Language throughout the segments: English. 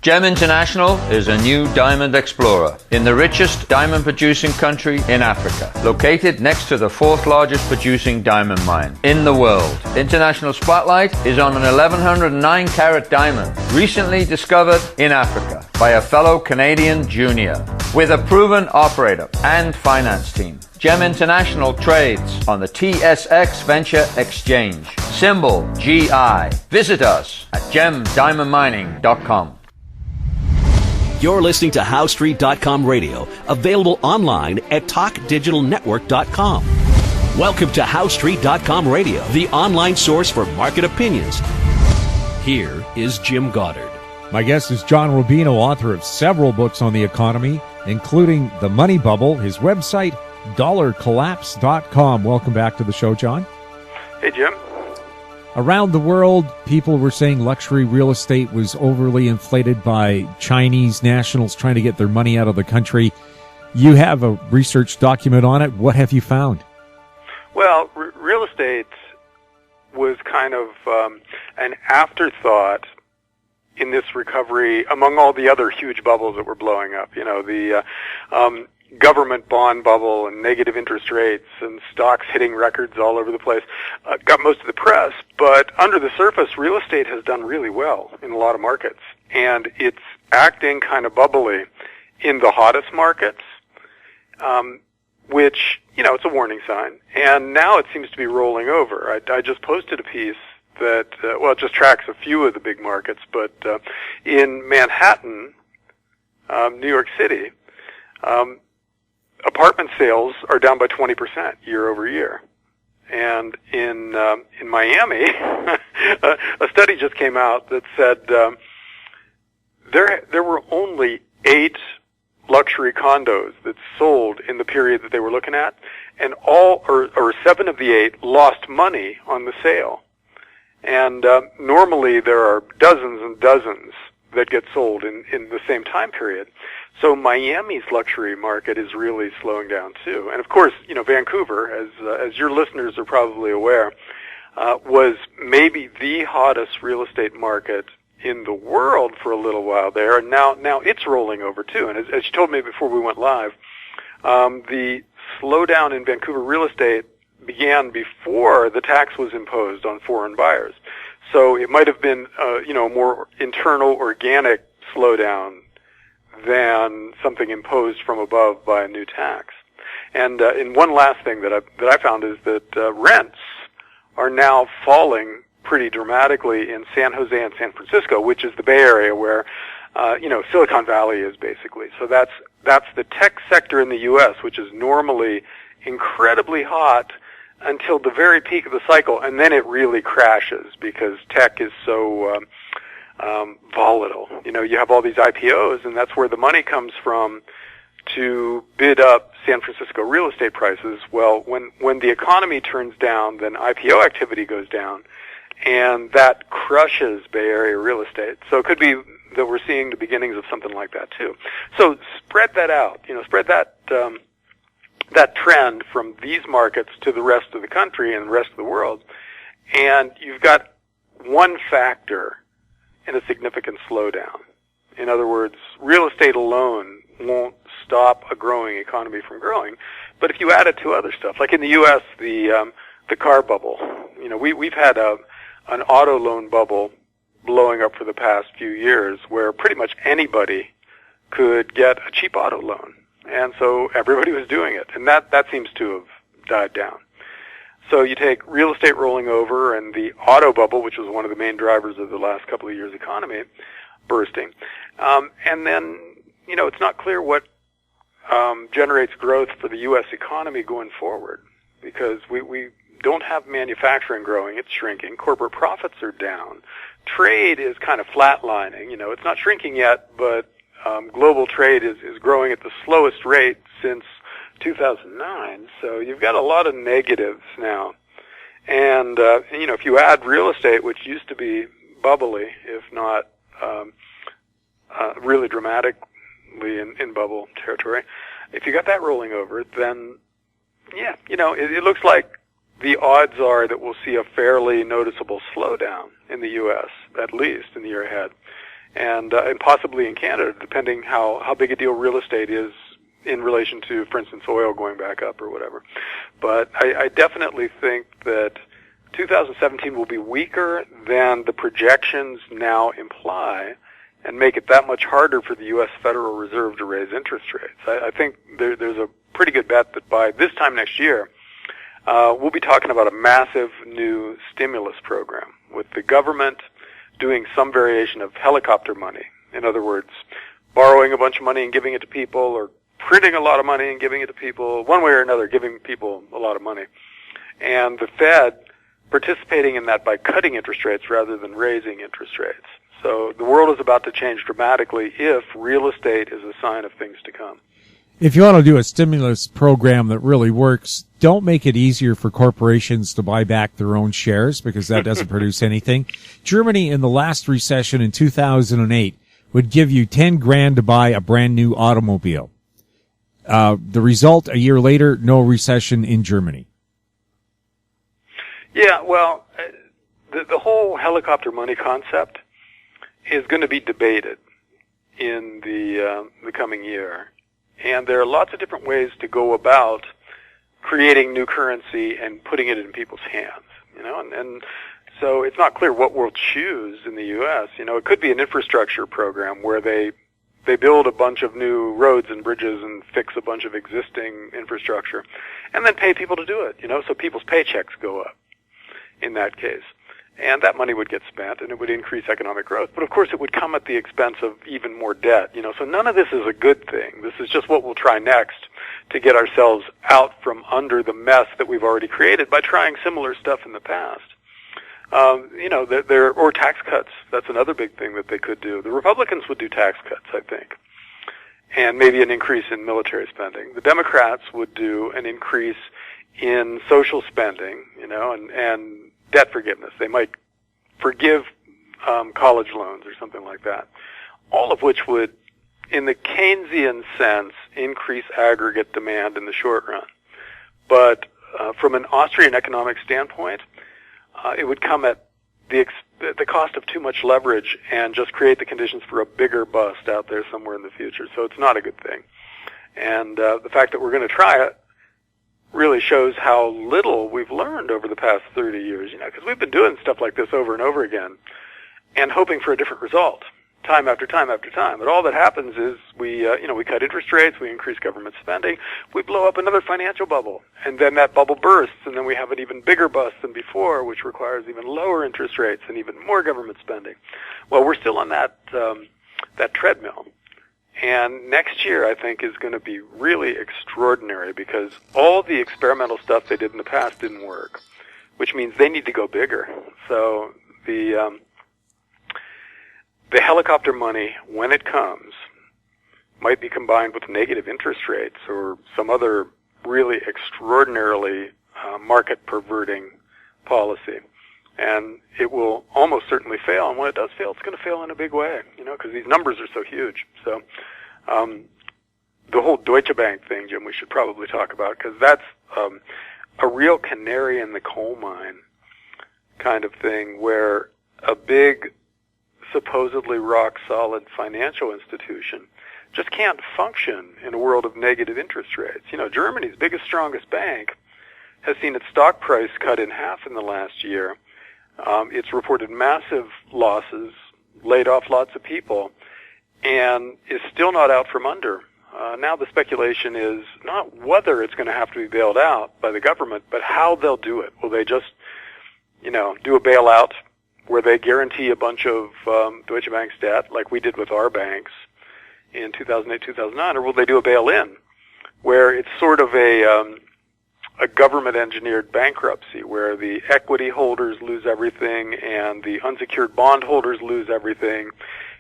Gem International is a new diamond explorer in the richest diamond producing country in Africa, located next to the fourth largest producing diamond mine in the world. International Spotlight is on an 1109 carat diamond recently discovered in Africa by a fellow Canadian junior with a proven operator and finance team. Gem International trades on the TSX Venture Exchange, symbol GI. Visit us at gemdiamondmining.com. You're listening to HowStreet.com radio, available online at TalkDigitalNetwork.com. Welcome to HowStreet.com radio, the online source for market opinions. Here is Jim Goddard. My guest is John Rubino, author of several books on the economy, including The Money Bubble, his website, dollarcollapse.com. Welcome back to the show, John. Hey, Jim. Around the world, people were saying luxury real estate was overly inflated by Chinese nationals trying to get their money out of the country. You have a research document on it. What have you found? Well, real estate was kind of an afterthought in this recovery among all the other huge bubbles that were blowing up. You know, the government bond bubble and negative interest rates and stocks hitting records all over the place got most of the press, but under the surface, real estate has done really well in a lot of markets, and it's acting kind of bubbly in the hottest markets, which, you know, it's a warning sign. And now it seems to be rolling over. I just posted a piece that, well, it just tracks a few of the big markets, but in Manhattan, New York City, apartment sales are down by 20% year over year. And in Miami, a study just came out that said there were only 8 luxury condos that sold in the period that they were looking at, and all or 7 of the 8 lost money on the sale. And normally there are dozens and dozens that get sold in the same time period. So Miami's luxury market is really slowing down too. And of course, you know, Vancouver, as your listeners are probably aware, was maybe the hottest real estate market in the world for a little while there. And now it's rolling over too. And as you told me before we went live, the slowdown in Vancouver real estate began before the tax was imposed on foreign buyers. So it might have been, you know, more internal, organic slowdown than something imposed from above by a new tax. And one last thing that I found is that rents are now falling pretty dramatically in San Jose and San Francisco, which is the Bay Area where, you know, Silicon Valley is basically. So that's the tech sector in the U.S., which is normally incredibly hot until the very peak of the cycle, and then it really crashes because tech is so volatile. You know, you have all these IPOs, and that's where the money comes from to bid up San Francisco real estate prices. Well, when the economy turns down, then IPO activity goes down, and that crushes Bay Area real estate. So it could be that we're seeing the beginnings of something like that too. So spread that out. You know, spread that trend from these markets to the rest of the country and the rest of the world, and you've got one factor in a significant slowdown. In other words, real estate alone won't stop a growing economy from growing, but if you add it to other stuff, like in the U.S., the car bubble, you know, we've had an auto loan bubble blowing up for the past few years where pretty much anybody could get a cheap auto loan. And so everybody was doing it, and that seems to have died down. So you take real estate rolling over and the auto bubble, which was one of the main drivers of the last couple of years' economy, bursting. And then, you know, it's not clear what generates growth for the U.S. economy going forward, because we don't have manufacturing growing, it's shrinking. Corporate profits are down. Trade is kind of flatlining. You know, it's not shrinking yet, but global trade is growing at the slowest rate since 2009. So you've got a lot of negatives now. And, you know, if you add real estate, which used to be bubbly, if not really dramatically in bubble territory, if you got that rolling over, then, yeah, you know, it looks like the odds are that we'll see a fairly noticeable slowdown in the U.S., at least in the year ahead. and possibly in Canada, depending how big a deal real estate is in relation to, for instance, oil going back up or whatever. But I definitely think that 2017 will be weaker than the projections now imply, and make it that much harder for the U.S. Federal Reserve to raise interest rates. I think there's a pretty good bet that by this time next year, we'll be talking about a massive new stimulus program with the government doing some variation of helicopter money. In other words, borrowing a bunch of money and giving it to people, or printing a lot of money and giving it to people, one way or another, giving people a lot of money. And the Fed participating in that by cutting interest rates rather than raising interest rates. So the world is about to change dramatically if real estate is a sign of things to come. If you want to do a stimulus program that really works, don't make it easier for corporations to buy back their own shares, because that doesn't produce anything. Germany in the last recession in 2008 would give you 10 grand to buy a brand new automobile. The result, a year later, no recession in Germany. Yeah, well, the whole helicopter money concept is going to be debated in the coming year. And there are lots of different ways to go about creating new currency and putting it in people's hands, and so it's not clear what we'll choose in the U.S. It could be an infrastructure program where they build a bunch of new roads and bridges and fix a bunch of existing infrastructure and then pay people to do it, so people's paychecks go up in that case. And that money would get spent, and it would increase economic growth. But of course, it would come at the expense of even more debt. So none of this is a good thing. This is just what we'll try next to get ourselves out from under the mess that we've already created by trying similar stuff in the past. Or tax cuts. That's another big thing that they could do. The Republicans would do tax cuts, I think, and maybe an increase in military spending. The Democrats would do an increase in social spending, and debt forgiveness. They might forgive college loans or something like that, all of which would, in the Keynesian sense, increase aggregate demand in the short run. But from an Austrian economic standpoint, it would come at the cost of too much leverage and just create the conditions for a bigger bust out there somewhere in the future. So it's not a good thing. And the fact that we're going to try it really shows how little we've learned over the past 30 years, because we've been doing stuff like this over and over again and hoping for a different result time after time after time. But all that happens is we cut interest rates, we increase government spending, we blow up another financial bubble, and then that bubble bursts, and then we have an even bigger bust than before, which requires even lower interest rates and even more government spending. Well, we're still on that treadmill. And next year, I think, is going to be really extraordinary because all the experimental stuff they did in the past didn't work, which means they need to go bigger. So the helicopter money, when it comes, might be combined with negative interest rates or some other really extraordinarily market-perverting policy. And it will almost certainly fail. And when it does fail, it's going to fail in a big way, because these numbers are so huge. So the whole Deutsche Bank thing, Jim, we should probably talk about, because that's a real canary in the coal mine kind of thing where a big, supposedly rock-solid financial institution just can't function in a world of negative interest rates. Germany's biggest, strongest bank has seen its stock price cut in half in the last year. It's reported massive losses, laid off lots of people, and is still not out from under. Now the speculation is not whether it's going to have to be bailed out by the government, but how they'll do it. Will they just, do a bailout where they guarantee a bunch of Deutsche Bank's debt, like we did with our banks in 2008, 2009, or will they do a bail-in, where it's sort of a government-engineered bankruptcy where the equity holders lose everything and the unsecured bond holders lose everything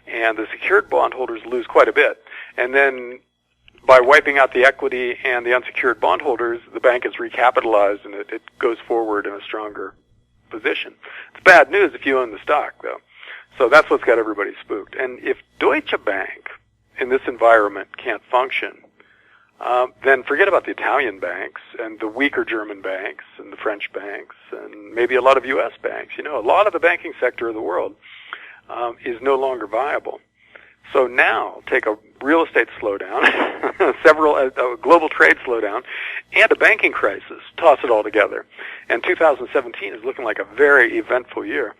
and the secured bond holders lose quite a bit. And then by wiping out the equity and the unsecured bond holders, the bank is recapitalized and it goes forward in a stronger position. It's bad news if you own the stock, though. So that's what's got everybody spooked. And if Deutsche Bank in this environment can't function, then forget about the Italian banks and the weaker German banks and the French banks and maybe a lot of U.S. banks. A lot of the banking sector of the world is no longer viable. So now, take a real estate slowdown, a global trade slowdown, and a banking crisis, toss it all together. And 2017 is looking like a very eventful year.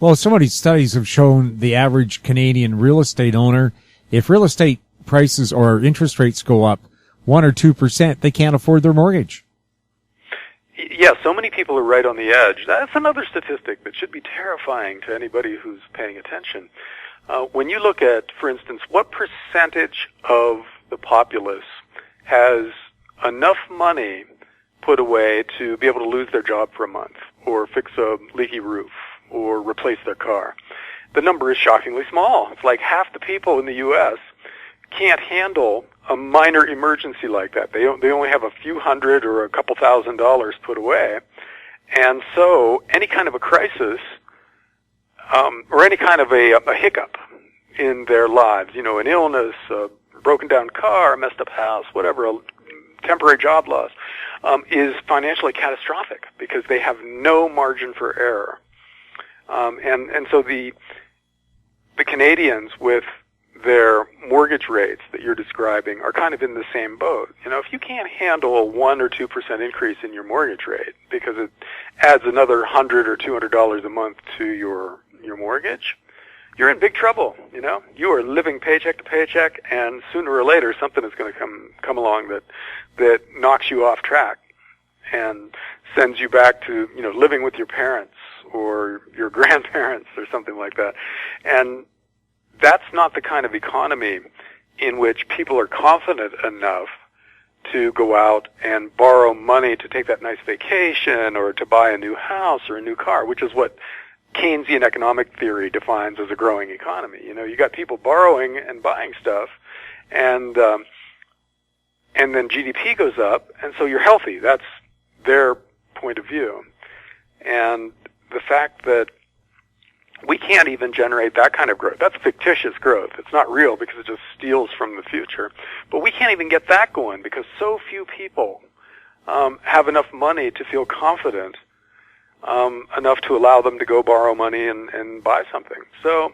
Well, so many studies have shown the average Canadian real estate owner, if real estate prices or interest rates go up 1 or 2%, they can't afford their mortgage. Yeah, so many people are right on the edge. That's another statistic that should be terrifying to anybody who's paying attention. When you look at, for instance, what percentage of the populace has enough money put away to be able to lose their job for a month, or fix a leaky roof, or replace their car, the number is shockingly small. It's like half the people in the U.S. can't handle a minor emergency like that. They only have a few hundred or a couple $1,000s put away. And so any kind of a crisis, or any kind of a hiccup in their lives, you know, an illness, a broken down car, a messed up house, whatever, a temporary job loss, is financially catastrophic because they have no margin for error. And so the Canadians with their mortgage rates that you're describing are kind of in the same boat. You know, if you can't handle a 1 or 2% increase in your mortgage rate because it adds another $100 or $200 a month to your mortgage, you're in big trouble. You know, you are living paycheck to paycheck, and sooner or later something is going to come along that knocks you off track and sends you back to, you know, living with your parents or your grandparents or something like that. And that's not the kind of economy in which people are confident enough to go out and borrow money to take that nice vacation or to buy a new house or a new car, which is what Keynesian economic theory defines as a growing economy. You know, you got people borrowing and buying stuff, and then GDP goes up, and so you're healthy. That's their point of view. And the fact that we can't even generate that kind of growth. That's fictitious growth. It's not real because it just steals from the future. But we can't even get that going because so few people have enough money to feel confident enough to allow them to go borrow money and buy something. So,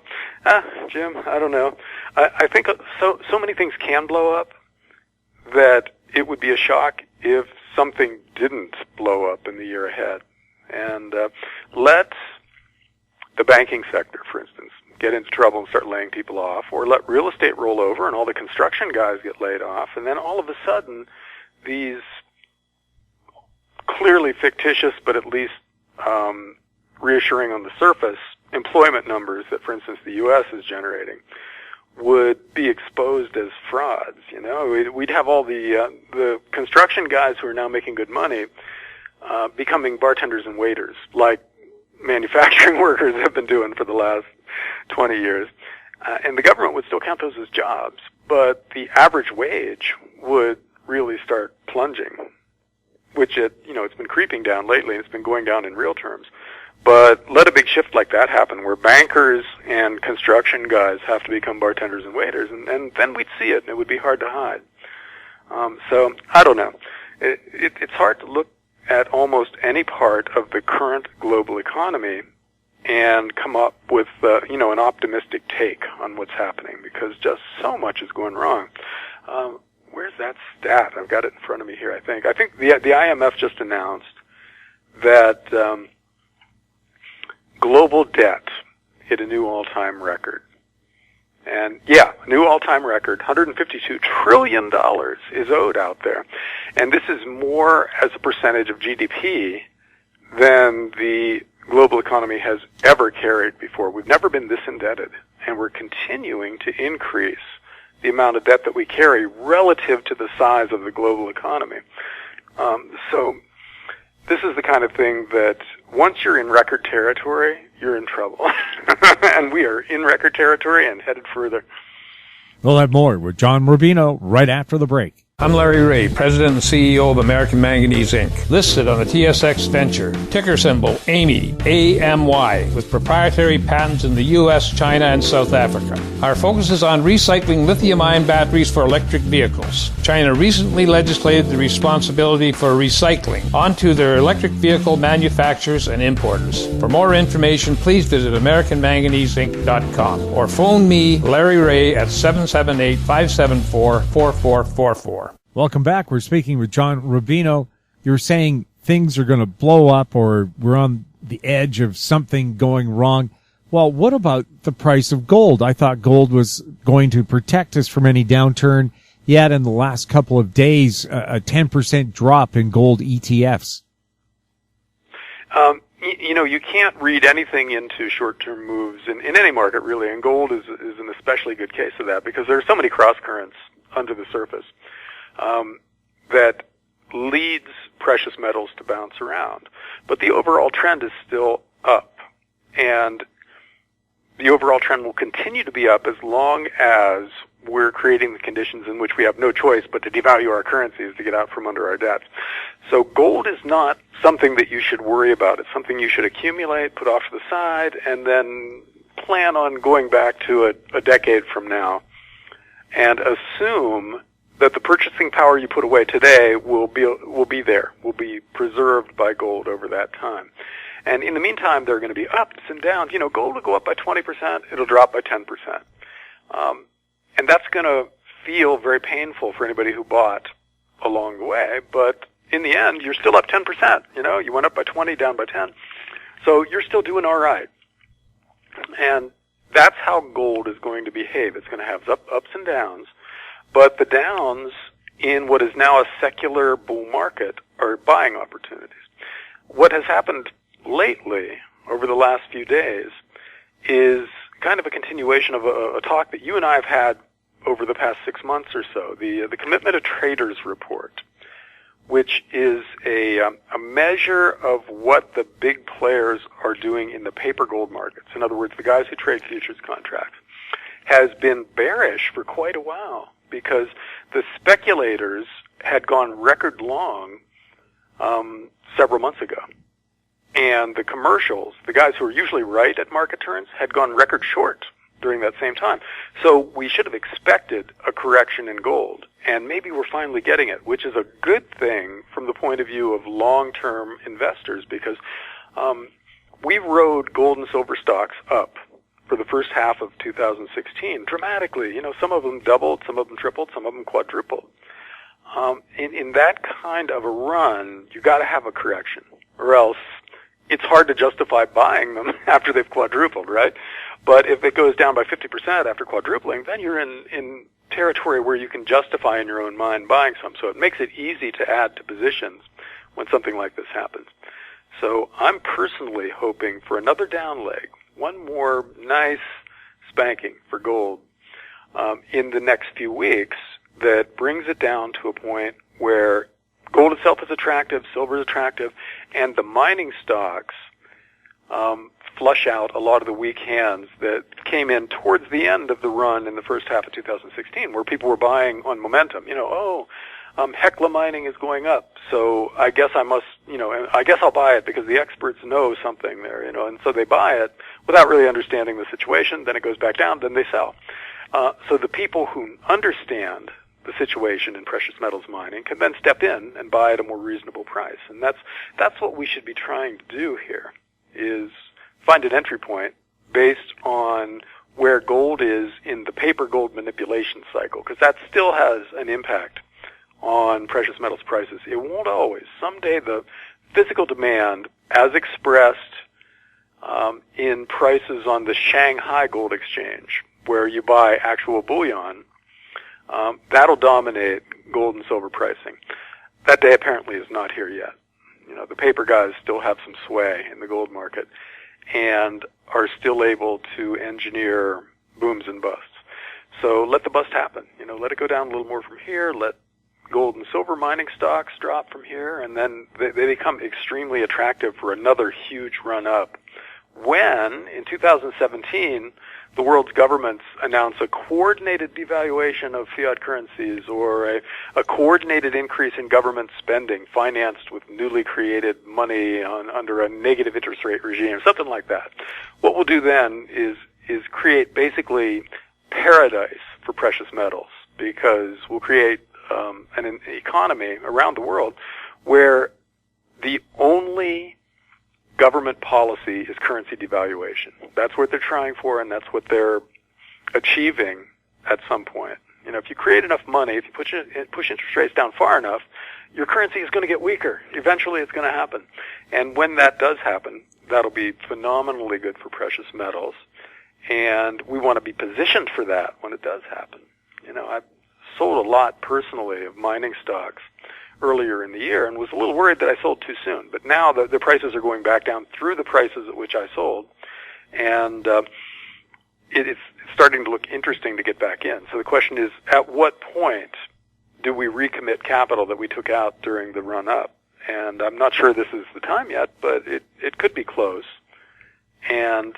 Jim, I don't know. I think so many things can blow up that it would be a shock if something didn't blow up in the year ahead. And let the banking sector, for instance, get into trouble and start laying people off, or let real estate roll over and all the construction guys get laid off, and then all of a sudden these clearly fictitious but at least reassuring on the surface employment numbers that, for instance, the U.S. is generating would be exposed as frauds. You know, we'd have all the construction guys who are now making good money becoming bartenders and waiters, like manufacturing workers have been doing for the last 20 years. And the government would still count those as jobs, but the average wage would really start plunging, which it's been creeping down lately, and it's been going down in real terms. But let a big shift like that happen, where bankers and construction guys have to become bartenders and waiters, and then we'd see it, and it would be hard to hide. So, I don't know. It's hard to look at almost any part of the current global economy and come up with, an optimistic take on what's happening, because just so much is going wrong. Where's that stat? I've got it in front of me here, I think. I think the IMF just announced that global debt hit a new all-time record. And, new all-time record, $152 trillion is owed out there. And this is more as a percentage of GDP than the global economy has ever carried before. We've never been this indebted, and we're continuing to increase the amount of debt that we carry relative to the size of the global economy. So this is the kind of thing that once you're in record territory, you're in trouble. And we are in record territory and headed further. We'll have more with John Rubino right after the break. I'm Larry Ray, President and CEO of American Manganese, Inc., listed on the TSX Venture, ticker symbol AMY, A-M-Y, with proprietary patents in the U.S., China, and South Africa. Our focus is on recycling lithium-ion batteries for electric vehicles. China recently legislated the responsibility for recycling onto their electric vehicle manufacturers and importers. For more information, please visit AmericanManganeseInc.com or phone me, Larry Ray, at 778-574-4444. Welcome back. We're speaking with John Rubino. You're saying things are going to blow up or we're on the edge of something going wrong. Well, what about the price of gold? I thought gold was going to protect us from any downturn. Yet in the last couple of days, a 10% drop in gold ETFs. You can't read anything into short-term moves in any market, really, and gold is an especially good case of that because there are so many cross-currents under the surface that leads precious metals to bounce around. But the overall trend is still up, and the overall trend will continue to be up as long as we're creating the conditions in which we have no choice but to devalue our currencies to get out from under our debts. So gold is not something that you should worry about. It's something you should accumulate, put off to the side, and then plan on going back to a decade from now and assume that the purchasing power you put away today will be there, will be preserved by gold over that time. And in the meantime, there are going to be ups and downs. Gold will go up by 20%, it'll drop by 10%. And that's going to feel very painful for anybody who bought along the way, but in the end, you're still up 10%. You went up by 20, down by 10. So you're still doing all right. And that's how gold is going to behave. It's going to have ups and downs. But the downs in what is now a secular bull market are buying opportunities. What has happened lately, over the last few days, is kind of a continuation of a talk that you and I have had over the past 6 months or so, the Commitment of Traders report, which is a measure of what the big players are doing in the paper gold markets. In other words, the guys who trade futures contracts, has been bearish for quite a while because the speculators had gone record long several months ago. And the commercials, the guys who are usually right at market turns, had gone record short during that same time. So we should have expected a correction in gold, and maybe we're finally getting it, which is a good thing from the point of view of long-term investors because we rode gold and silver stocks up for the first half of 2016 dramatically. Some of them doubled, some of them tripled, some of them quadrupled. In that kind of a run, you got to have a correction, or else it's hard to justify buying them after they've quadrupled, right? But if it goes down by 50% after quadrupling, then you're in territory where you can justify in your own mind buying some. So it makes it easy to add to positions when something like this happens. So I'm personally hoping for another down leg, one more nice spanking for gold in the next few weeks that brings it down to a point where gold itself is attractive, silver is attractive, and the mining stocks flush out a lot of the weak hands that came in towards the end of the run in the first half of 2016, where people were buying on momentum. Hecla mining is going up, so I guess I guess I'll buy it because the experts know something there, and so they buy it without really understanding the situation. Then it goes back down, then they sell. So the people who understand the situation in precious metals mining can then step in and buy at a more reasonable price. And that's what we should be trying to do here, is find an entry point based on where gold is in the paper gold manipulation cycle, because that still has an impact on precious metals prices. It won't always. Someday the physical demand, as expressed in prices on the Shanghai Gold Exchange, where you buy actual bullion, that'll dominate gold and silver pricing. That day apparently is not here yet. The paper guys still have some sway in the gold market and are still able to engineer booms and busts. So let the bust happen. Let it go down a little more from here. Let gold and silver mining stocks drop from here, and then they become extremely attractive for another huge run up when, in 2017, the world's governments announce a coordinated devaluation of fiat currencies or a coordinated increase in government spending financed with newly created money under a negative interest rate regime, something like that. What we'll do then is create basically paradise for precious metals, because we'll create an economy around the world where the only government policy is currency devaluation. That's what they're trying for, and that's what they're achieving at some point. You know, if you create enough money, if you push interest rates down far enough, your currency is going to get weaker. Eventually it's going to happen. And when that does happen, that'll be phenomenally good for precious metals. And we want to be positioned for that when it does happen. You know, I've sold a lot personally of mining stocks earlier in the year and was a little worried that I sold too soon. But now the prices are going back down through the prices at which I sold. And it's starting to look interesting to get back in. So the question is, at what point do we recommit capital that we took out during the run-up? And I'm not sure this is the time yet, but it could be close. And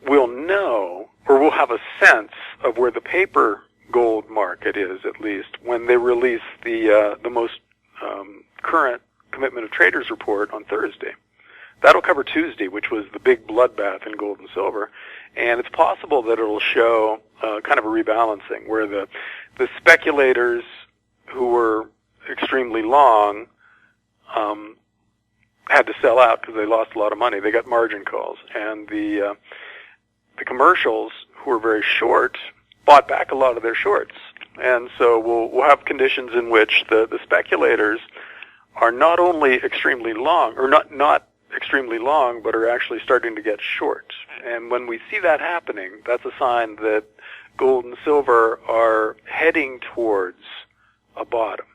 we'll know, or we'll have a sense of where the paper gold market is, at least, when they release the most current Commitment of Traders report on Thursday. That'll cover Tuesday, which was the big bloodbath in gold and silver, and it's possible that it'll show kind of a rebalancing, where the speculators who were extremely long had to sell out because they lost a lot of money. They got margin calls, and the commercials who were very short bought back a lot of their shorts. And so we'll have conditions in which the speculators are not only extremely long, or not extremely long, but are actually starting to get short. And when we see that happening, that's a sign that gold and silver are heading towards a bottom.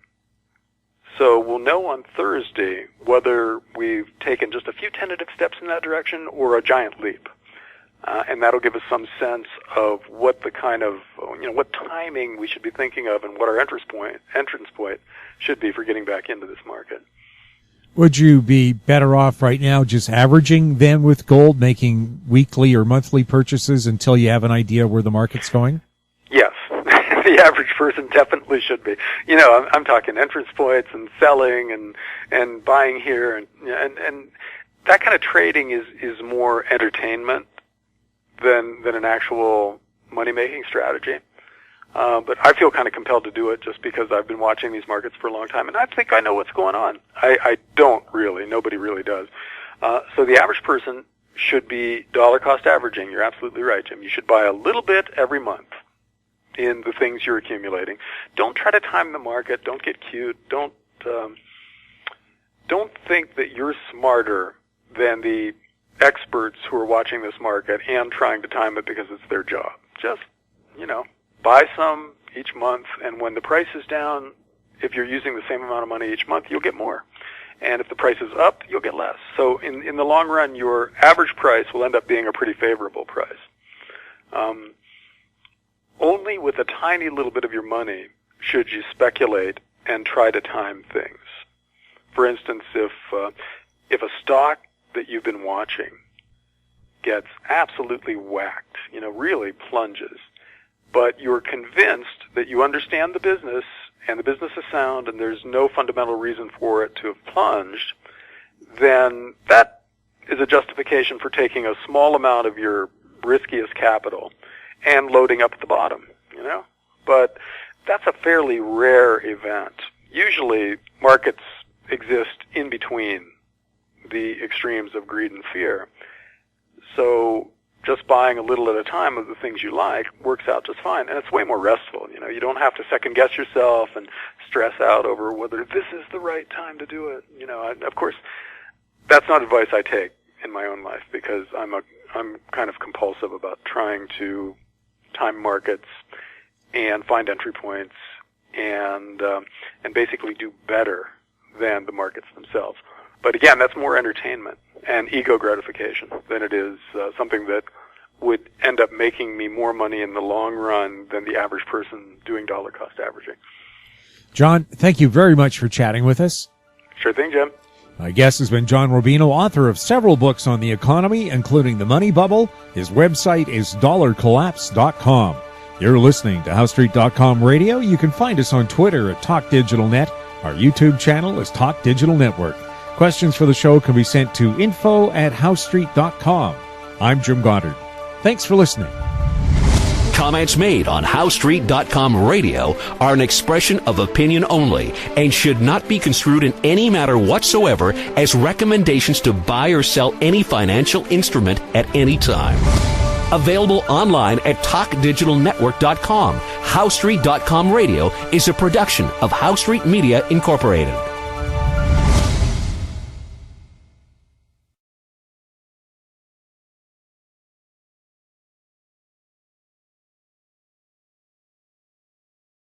So we'll know on Thursday whether we've taken just a few tentative steps in that direction or a giant leap. And that'll give us some sense of what the kind of, what timing we should be thinking of and what our entrance point should be for getting back into this market. Would you be better off right now just averaging then with gold, making weekly or monthly purchases until you have an idea where the market's going? Yes. The average person definitely should be. You know, I'm talking entrance points and selling and buying here and that kind of trading is more entertainment than an actual money-making strategy. But I feel kind of compelled to do it just because I've been watching these markets for a long time, and I think I know what's going on. I don't really. Nobody really does. So the average person should be dollar cost averaging. You're absolutely right, Jim. You should buy a little bit every month in the things you're accumulating. Don't try to time the market. Don't get cute. Don't think that you're smarter than the experts who are watching this market and trying to time it because it's their job. Just, buy some each month, and when the price is down, if you're using the same amount of money each month, you'll get more. And if the price is up, you'll get less. So in the long run, your average price will end up being a pretty favorable price. Only with a tiny little bit of your money should you speculate and try to time things. For instance, if a stock that you've been watching gets absolutely whacked, really plunges, but you're convinced that you understand the business and the business is sound and there's no fundamental reason for it to have plunged, then that is a justification for taking a small amount of your riskiest capital and loading up at the bottom, But that's a fairly rare event. Usually markets exist in between the extremes of greed and fear. So just buying a little at a time of the things you like works out just fine, and it's way more restful. You don't have to second guess yourself and stress out over whether this is the right time to do it. Of course, that's not advice I take in my own life because I'm kind of compulsive about trying to time markets and find entry points and basically do better than the markets themselves. But again, that's more entertainment and ego gratification than it is something that would end up making me more money in the long run than the average person doing dollar cost averaging. John, thank you very much for chatting with us. Sure thing, Jim. My guest has been John Rubino, author of several books on the economy, including The Money Bubble. His website is dollarcollapse.com. You're listening to HowStreet.com radio. You can find us on Twitter at TalkDigitalNet. Our YouTube channel is Talk Digital Network. Questions for the show can be sent to info@HowStreet.com. I'm Jim Goddard. Thanks for listening. Comments made on HowStreet.com radio are an expression of opinion only and should not be construed in any matter whatsoever as recommendations to buy or sell any financial instrument at any time. Available online at TalkDigitalNetwork.com. HowStreet.com radio is a production of HowStreet Media Incorporated.